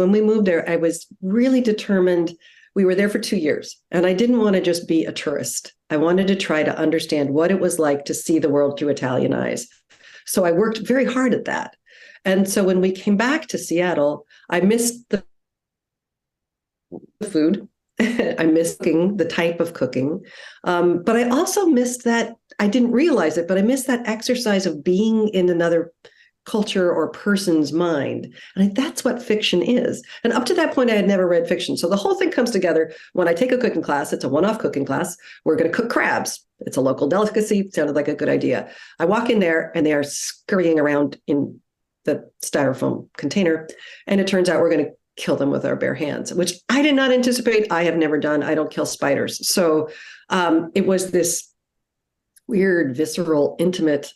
when we moved there, I was really determined. We were there for 2 years, and I didn't want to just be a tourist. I wanted to try to understand what it was like to see the world through Italian eyes. So I worked very hard at that. And so when we came back to Seattle, I missed the food. I missed the type of cooking. But I also missed that, I didn't realize it, but I missed that exercise of being in another culture or person's mind. And that's what fiction is. And up to that point, I had never read fiction. So the whole thing comes together when I take a cooking class. It's a one-off cooking class. We're going to cook crabs. It's a local delicacy. It sounded like a good idea. I walk in there and they are scurrying around in the styrofoam container. And it turns out we're going to kill them with our bare hands, which I did not anticipate. I have never done. I don't kill spiders. So it was this weird, visceral, intimate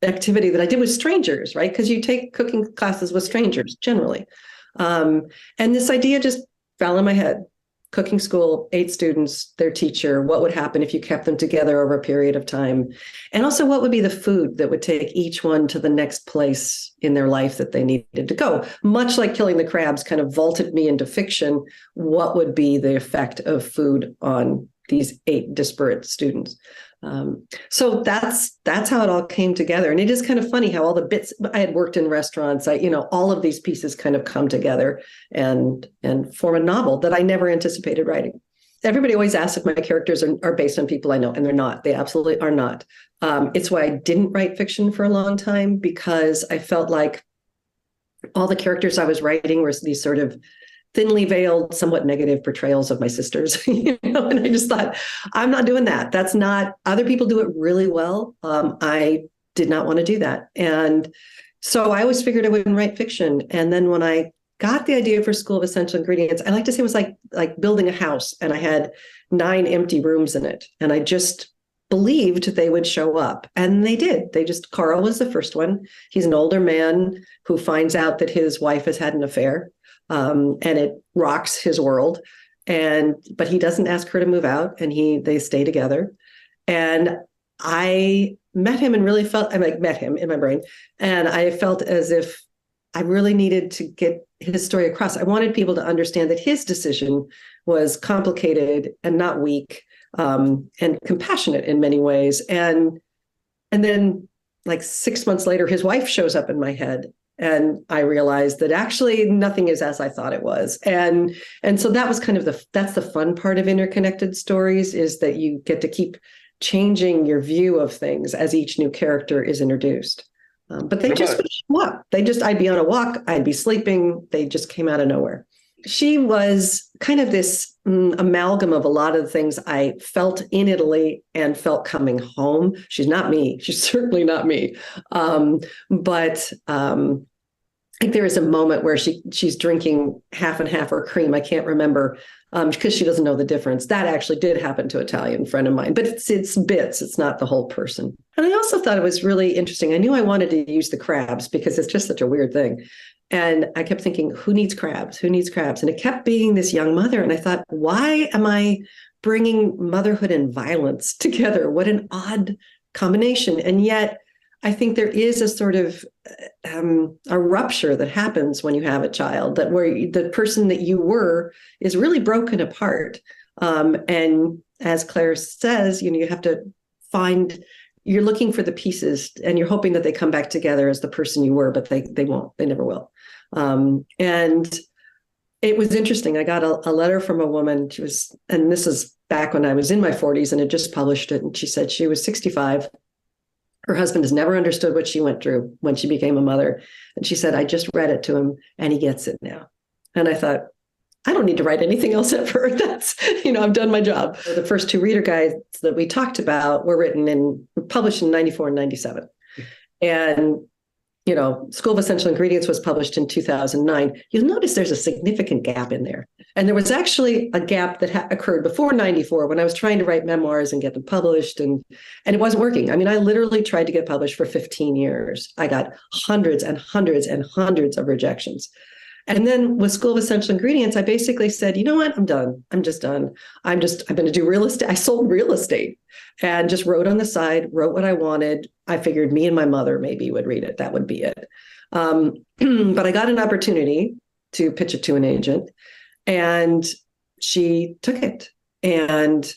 activity that I did with strangers, right? Because you take cooking classes with strangers generally. And this idea just fell in my head. Cooking school, 8 students, their teacher, what would happen if you kept them together over a period of time? And also, what would be the food that would take each one to the next place in their life that they needed to go? Much like killing the crabs kind of vaulted me into fiction, what would be the effect of food on these 8 disparate students? So that's how it all came together. And it is kind of funny how all the bits, I had worked in restaurants, all of these pieces kind of come together and form a novel that I never anticipated writing. Everybody always asks if my characters are based on people I know, and they're not. They absolutely are not. It's why I didn't write fiction for a long time, because I felt like all the characters I was writing were these sort of thinly veiled, somewhat negative portrayals of my sisters, and I just thought, I'm not doing that. That's not, other people do it really well. I did not want to do that. And so I always figured I wouldn't write fiction. And then when I got the idea for School of Essential Ingredients, I like to say it was like building a house, and I had 9 empty rooms in it. And I just believed they would show up. And they did. Carl was the first one. He's an older man who finds out that his wife has had an affair. And it rocks his world. But he doesn't ask her to move out, and they stay together. And I met him and really felt, met him in my brain. And I felt as if I really needed to get his story across. I wanted people to understand that his decision was complicated and not weak, and compassionate in many ways. And then like 6 months later, his wife shows up in my head. And I realized that actually nothing is as I thought it was. And so that was kind of that's the fun part of interconnected stories, is that you get to keep changing your view of things as each new character is introduced. But they just would show up. I'd be on a walk, I'd be sleeping. They just came out of nowhere. She was kind of this amalgam of a lot of the things I felt in Italy and felt coming home. She's not me. She's certainly not me. But I think there is a moment where she's drinking half and half or cream. I can't remember, because she doesn't know the difference. That actually did happen to an Italian friend of mine, but it's bits. It's not the whole person. And I also thought it was really interesting. I knew I wanted to use the crabs because it's just such a weird thing. And I kept thinking, who needs crabs? Who needs crabs? And it kept being this young mother. And I thought, why am I bringing motherhood and violence together? What an odd combination. And yet I think there is a sort of a rupture that happens when you have a child, that where the person that you were is really broken apart. And as Claire says, you have to you're looking for the pieces and you're hoping that they come back together as the person you were, but they won't, they never will. And it was interesting. I got a letter from a woman. And this is back when I was in my 40s and had just published it. And she said she was 65. Her husband has never understood what she went through when she became a mother. And she said, I just read it to him and he gets it now. And I thought, I don't need to write anything else ever. That's, I've done my job. The first 2 reader guides that we talked about were published in 94 and 97. And, School of Essential Ingredients was published in 2009. You'll notice there's a significant gap in there. And there was actually a gap that occurred before 94 when I was trying to write memoirs and get them published. And it wasn't working. I literally tried to get published for 15 years. I got hundreds and hundreds and hundreds of rejections. And then with School of Essential Ingredients, I basically said, you know what? I'm done. I'm just done. I'm going to do real estate. I sold real estate and just wrote on the side, wrote what I wanted. I figured me and my mother maybe would read it. That would be it. But I got an opportunity to pitch it to an agent. And she took it. And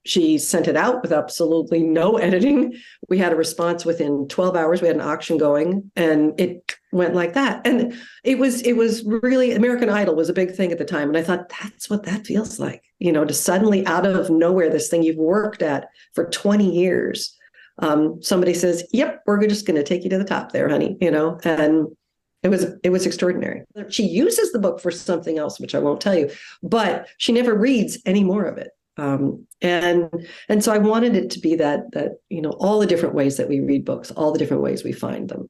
she sent it out with absolutely no editing. We had a response within 12 hours. We had an auction going, and it went like that. And it was really, American Idol was a big thing at the time. And I thought, that's what that feels like, to suddenly out of nowhere, this thing you've worked at for 20 years, somebody says, yep, we're just going to take you to the top there, honey, and it was extraordinary. She uses the book for something else, which I won't tell you, but she never reads any more of it. And so I wanted it to be that all the different ways that we read books, all the different ways we find them.